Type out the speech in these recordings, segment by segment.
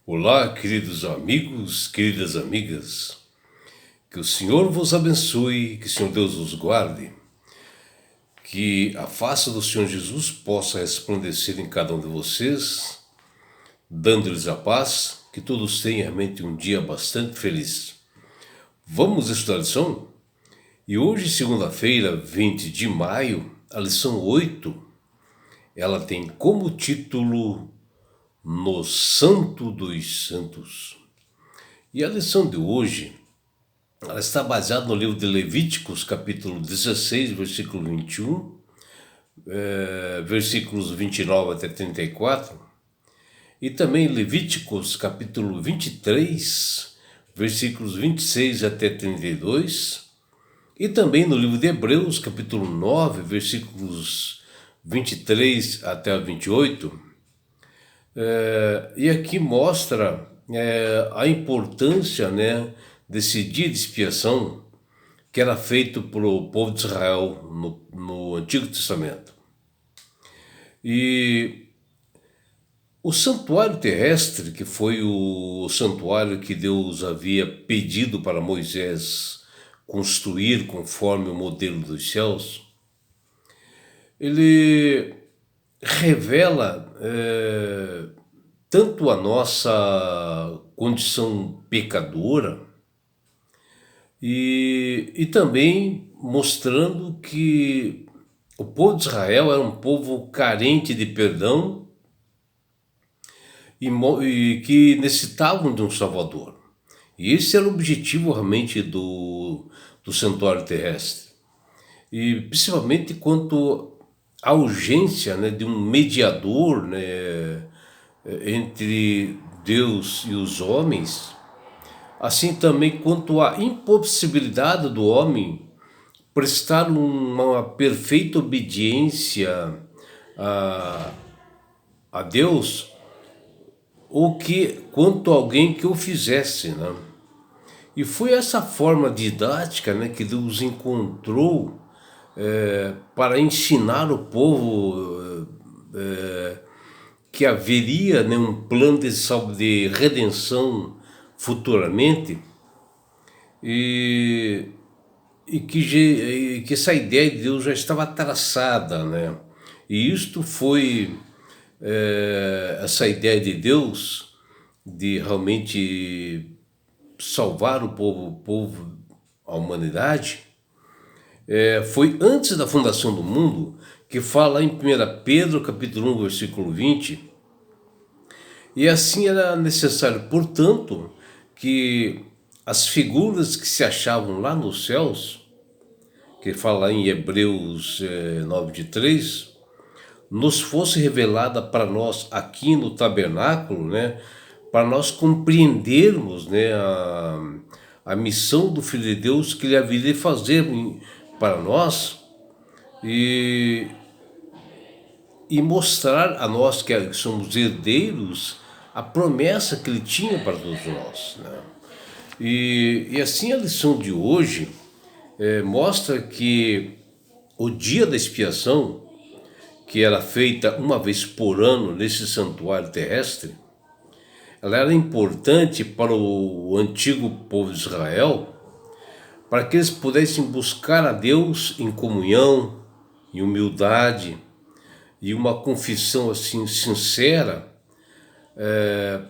Olá, queridos amigos, queridas amigas. Que o Senhor vos abençoe, que o Senhor Deus os guarde, que a face do Senhor Jesus possa resplandecer em cada um de vocês, dando-lhes a paz, que todos tenham realmente um dia bastante feliz. Vamos estudar a lição? E hoje, segunda-feira, 20 de maio, a lição 8, ela tem como título No Santo dos Santos. E a lição de hoje, ela está baseada no livro de Levíticos, capítulo 16, versículo 21, versículos 29 até 34, e também Levíticos, capítulo 23, versículos 26 até 32, e também no livro de Hebreus, capítulo 9, versículos 23 até 28, e aqui mostra a importância, né, desse dia de expiação que era feito pelo povo de Israel no Antigo Testamento. E o santuário terrestre, que foi o santuário que Deus havia pedido para Moisés construir conforme o modelo dos céus, ele revela tanto a nossa condição pecadora e também mostrando que o povo de Israel era um povo carente de perdão e que necessitavam de um Salvador. E esse era o objetivo realmente do santuário terrestre. E principalmente quanto à urgência, né, de um mediador, né, entre Deus e os homens, assim também quanto à impossibilidade do homem prestar uma perfeita obediência a Deus, ou que quanto a alguém que o fizesse, né? E foi essa forma didática, né, que Deus encontrou para ensinar o povo que haveria, né, um plano de redenção futuramente, e que essa ideia de Deus já estava traçada, né? E isto foi essa ideia de Deus de realmente salvar o povo, a humanidade, foi antes da fundação do mundo, que fala em 1 Pedro, capítulo 1, versículo 20, e assim era necessário, portanto, que as figuras que se achavam lá nos céus, que fala em Hebreus 9:3, nos fosse revelada para nós aqui no tabernáculo, né, para nós compreendermos, né, a missão do Filho de Deus que ele haveria de fazer para nós e mostrar a nós que somos herdeiros a promessa que ele tinha para todos nós, né? E assim a lição de hoje mostra que o dia da expiação, que era feita uma vez por ano nesse santuário terrestre, ela era importante para o antigo povo de Israel, para que eles pudessem buscar a Deus em comunhão, em humildade e uma confissão assim sincera,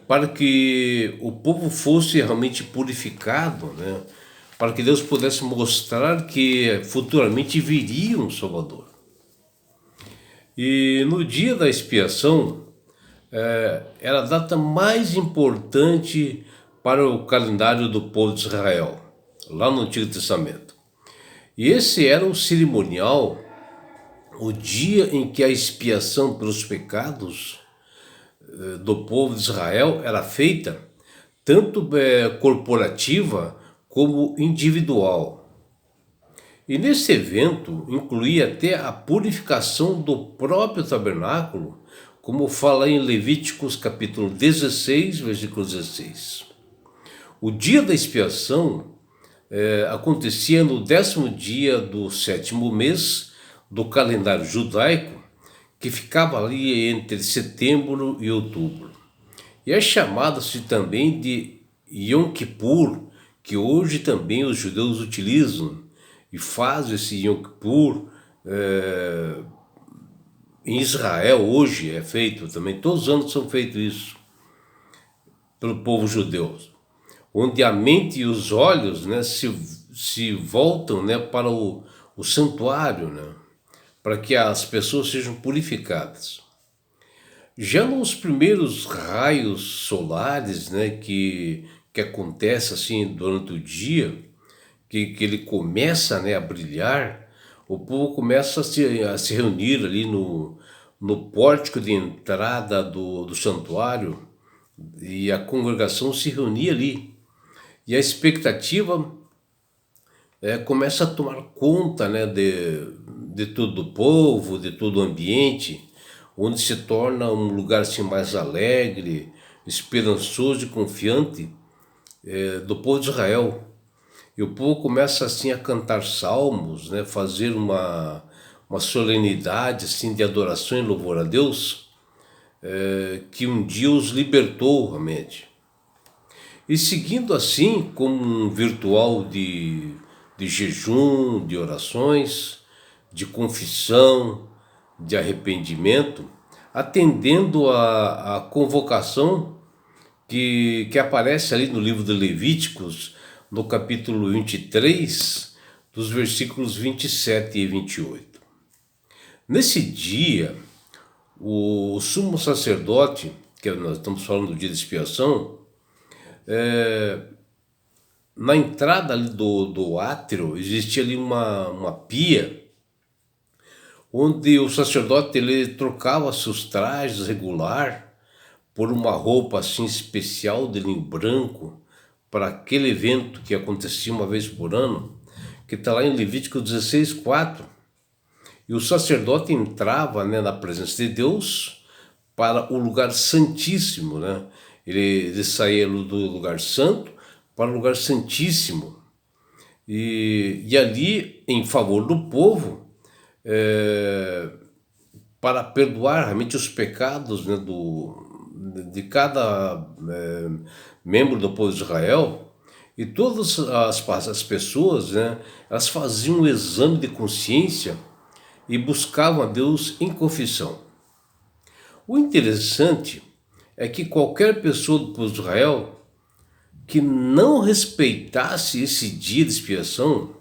para que o povo fosse realmente purificado, né? Para que Deus pudesse mostrar que futuramente viria um Salvador. E no dia da expiação, era a data mais importante para o calendário do povo de Israel, lá no Antigo Testamento. E esse era o cerimonial, o dia em que a expiação pelos pecados do povo de Israel era feita, tanto corporativa como individual. E nesse evento incluía até a purificação do próprio tabernáculo, como fala em Levíticos capítulo 16, versículo 16. O dia da expiação acontecia no 10º dia do 7º mês do calendário judaico, que ficava ali entre setembro e outubro. E é chamado-se também de Yom Kippur, que hoje também os judeus utilizam e fazem esse Yom Kippur. Em Israel hoje é feito também, todos os anos são feitos isso pelo povo judeu, onde a mente e os olhos, né, se voltam, né, para o santuário, né, para que as pessoas sejam purificadas. Já nos primeiros raios solares, né, que acontece assim durante o dia, que ele começa, né, a brilhar, o povo começa a se reunir ali no pórtico de entrada do santuário, e a congregação se reunia ali. E a expectativa começa a tomar conta, né, de todo o povo, de todo o ambiente, onde se torna um lugar assim, mais alegre, esperançoso e confiante do povo de Israel. E o povo começa assim a cantar salmos, né, fazer uma solenidade assim, de adoração e louvor a Deus, que um dia os libertou realmente. E seguindo assim, como um virtual de jejum, de orações, de confissão, de arrependimento, atendendo a convocação que aparece ali no livro de Levíticos, no capítulo 23, dos versículos 27 e 28. Nesse dia, o sumo sacerdote, que nós estamos falando do dia de expiação, na entrada ali do átrio existia ali uma pia, onde o sacerdote ele trocava seus trajes regular por uma roupa assim especial de linho branco para aquele evento que acontecia uma vez por ano, que está lá em Levítico 16:4. E o sacerdote entrava, né, na presença de Deus para o lugar santíssimo, né? Ele saía do lugar santo para o lugar santíssimo. E ali, em favor do povo, para perdoar realmente os pecados, né, de cada membro do povo de Israel. E todas as pessoas, né, elas faziam um exame de consciência e buscavam a Deus em confissão. O interessante é que qualquer pessoa do povo de Israel que não respeitasse esse dia de expiação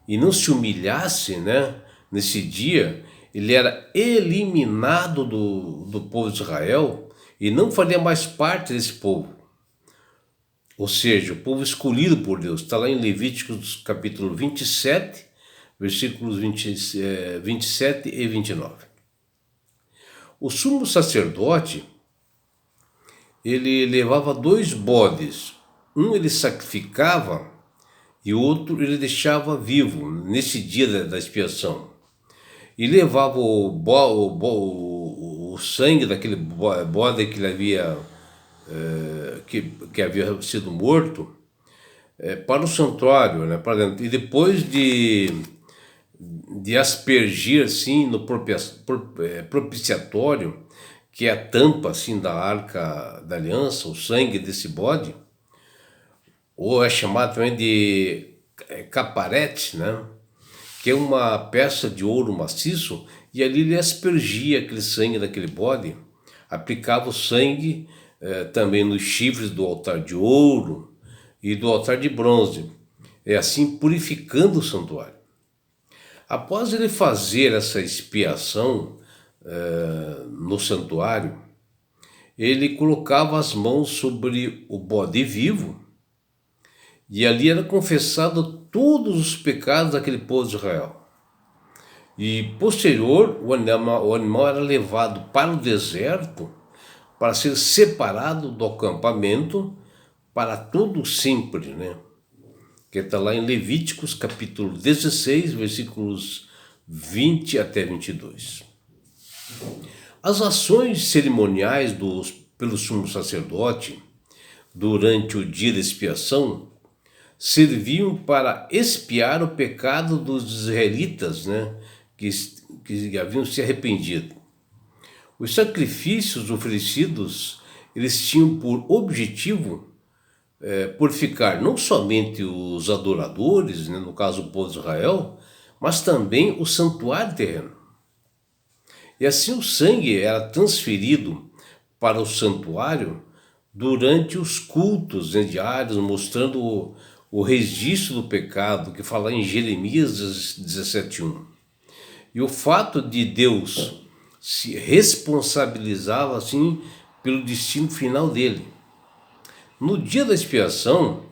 e não se humilhasse, né, nesse dia, ele era eliminado do povo de Israel e não faria mais parte desse povo. Ou seja, o povo escolhido por Deus. Está lá em Levíticos capítulo 27, versículos 27 e 29. O sumo sacerdote, ele levava 2 bodes. Um ele sacrificava e o outro ele deixava vivo nesse dia da expiação. E levava o sangue daquele bode que ele havia, que havia sido morto, para o santuário, né, para dentro. E depois de aspergir assim no propiciatório, que é a tampa assim da arca da aliança, o sangue desse bode, ou é chamado também de caparete, né? Que é uma peça de ouro maciço, e ali ele aspergia aquele sangue daquele bode, aplicava o sangue também nos chifres do altar de ouro e do altar de bronze, assim purificando o santuário. Após ele fazer essa expiação no santuário, ele colocava as mãos sobre o bode vivo e ali era confessado todos os pecados daquele povo de Israel. E posterior, o animal era levado para o deserto para ser separado do acampamento para todo sempre, né? Que está lá em Levíticos capítulo 16, versículos 20 até 22. As ações cerimoniais pelo sumo sacerdote durante o dia da expiação serviam para expiar o pecado dos israelitas, né, que haviam se arrependido. Os sacrifícios oferecidos eles tinham por objetivo purificar não somente os adoradores, né, no caso o povo de Israel, mas também o santuário terreno. E assim o sangue era transferido para o santuário durante os cultos, né, diários, mostrando o registro do pecado, que fala em Jeremias 17:1. E o fato de Deus se responsabilizava assim pelo destino final dele. No dia da expiação,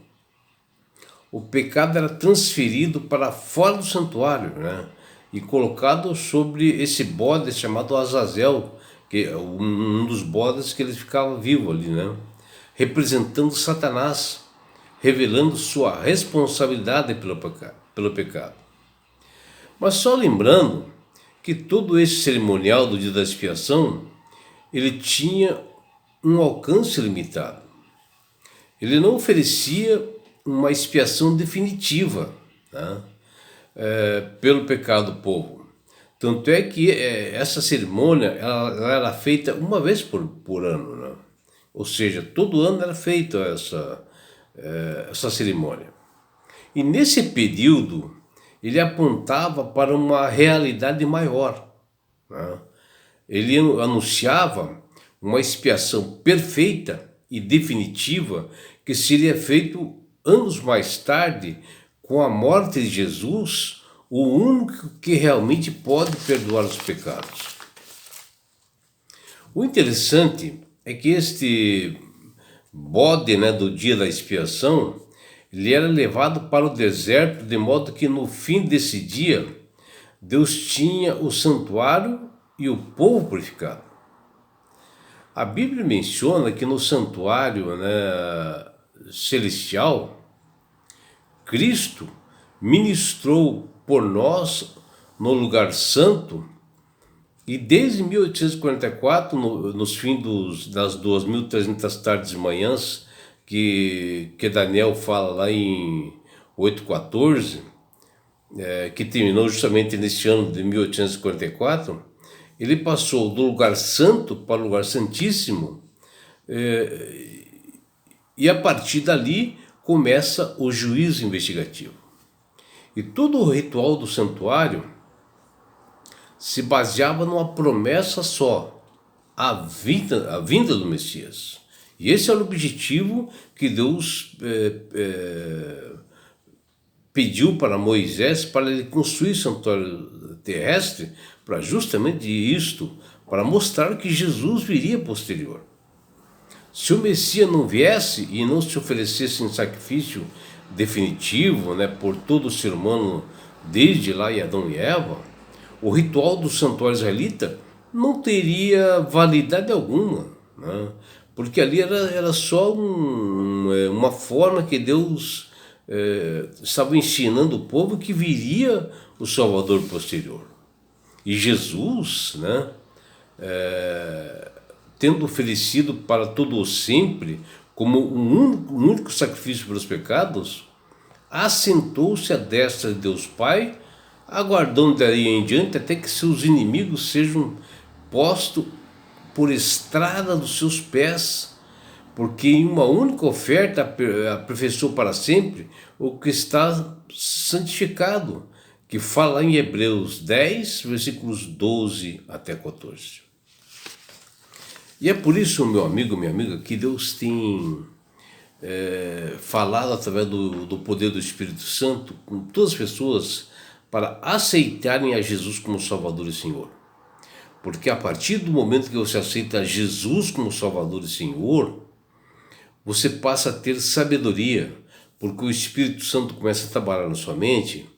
o pecado era transferido para fora do santuário, né? E colocado sobre esse bode chamado Azazel, que é um dos bodes que ele ficava vivo ali, né? Representando Satanás, revelando sua responsabilidade pelo pecado. Mas só lembrando que todo esse cerimonial do dia da expiação, ele tinha um alcance limitado. Ele não oferecia uma expiação definitiva, né, pelo pecado do povo. Tanto é que essa cerimônia ela era feita uma vez por ano, né? Ou seja, todo ano era feita essa cerimônia. E nesse período ele apontava para uma realidade maior, né? Ele anunciava uma expiação perfeita e definitiva que seria feito anos mais tarde com a morte de Jesus, o único que realmente pode perdoar os pecados. O interessante é que este bode, né, do dia da expiação, ele era levado para o deserto, de modo que no fim desse dia Deus tinha o santuário e o povo purificado. A Bíblia menciona que no santuário, né, celestial, Cristo ministrou por nós no lugar santo, e desde 1844, nos fins das 2300 tardes e manhãs, que Daniel fala lá em 8:14, que terminou justamente nesse ano de 1844, ele passou do lugar santo para o lugar santíssimo, e a partir dali começa o juízo investigativo. E todo o ritual do santuário se baseava numa promessa só: a vinda do Messias. E esse era o objetivo que Deus pediu para Moisés, para ele construir o santuário terrestre, para justamente isto, para mostrar que Jesus viria posterior. Se o Messias não viesse e não se oferecesse em sacrifício definitivo, né, por todo o ser humano, desde lá em Adão e Eva, o ritual do santuário israelita não teria validade alguma, né? Porque ali era só uma forma que Deus estava ensinando o povo que viria o Salvador posterior. E Jesus, né, tendo oferecido para todo o sempre como um único sacrifício pelos pecados, assentou-se à destra de Deus Pai, aguardando daí em diante até que seus inimigos sejam postos por estrada dos seus pés, porque em uma única oferta aperfeiçoou para sempre o que está santificado, que fala em Hebreus 10, versículos 12 até 14. E é por isso, meu amigo, minha amiga, que Deus tem falado através do poder do Espírito Santo com todas as pessoas para aceitarem a Jesus como Salvador e Senhor. Porque a partir do momento que você aceita Jesus como Salvador e Senhor, você passa a ter sabedoria, porque o Espírito Santo começa a trabalhar na sua mente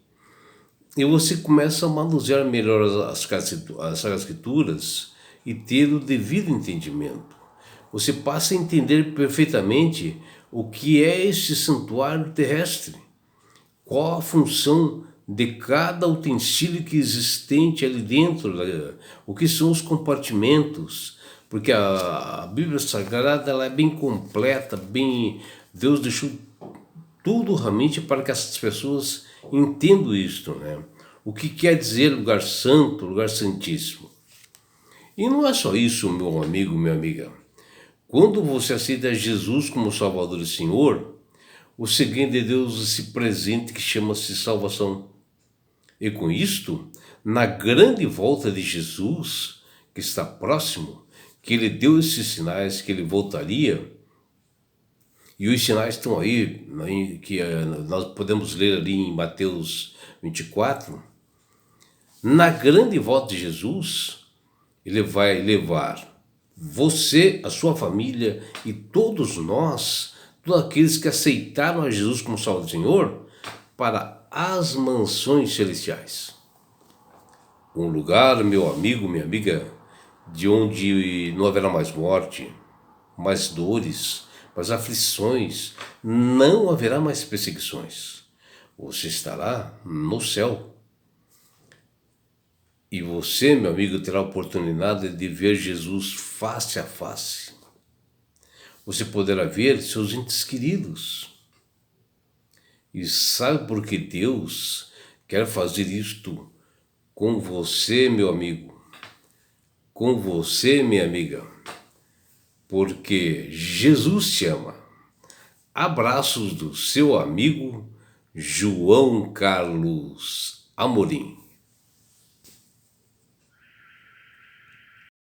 e você começa a manusear melhor as Sagradas Escrituras e ter o devido entendimento. Você passa a entender perfeitamente o que é esse santuário terrestre, qual a função de cada utensílio que é existente ali dentro, o que são os compartimentos, porque a Bíblia Sagrada ela é bem completa, Deus deixou tudo realmente para que essas pessoas entendam isto, né? O que quer dizer lugar santo, lugar santíssimo. E não é só isso, meu amigo, minha amiga. Quando você aceita Jesus como Salvador e Senhor, você ganha de Deus esse presente que chama-se salvação. E com isto, na grande volta de Jesus, que está próximo, que ele deu esses sinais que ele voltaria, e os sinais estão aí, que nós podemos ler ali em Mateus 24. Na grande volta de Jesus, ele vai levar você, a sua família e todos nós, todos aqueles que aceitaram a Jesus como Salvador e Senhor, para as mansões celestiais. Um lugar, meu amigo, minha amiga, de onde não haverá mais morte, mais dores, mais aflições, não haverá mais perseguições. Você estará no céu. E você, meu amigo, terá a oportunidade de ver Jesus face a face. Você poderá ver seus entes queridos. E sabe por que Deus quer fazer isto com você, meu amigo? Com você, minha amiga? Porque Jesus te ama. Abraços do seu amigo João Carlos Amorim.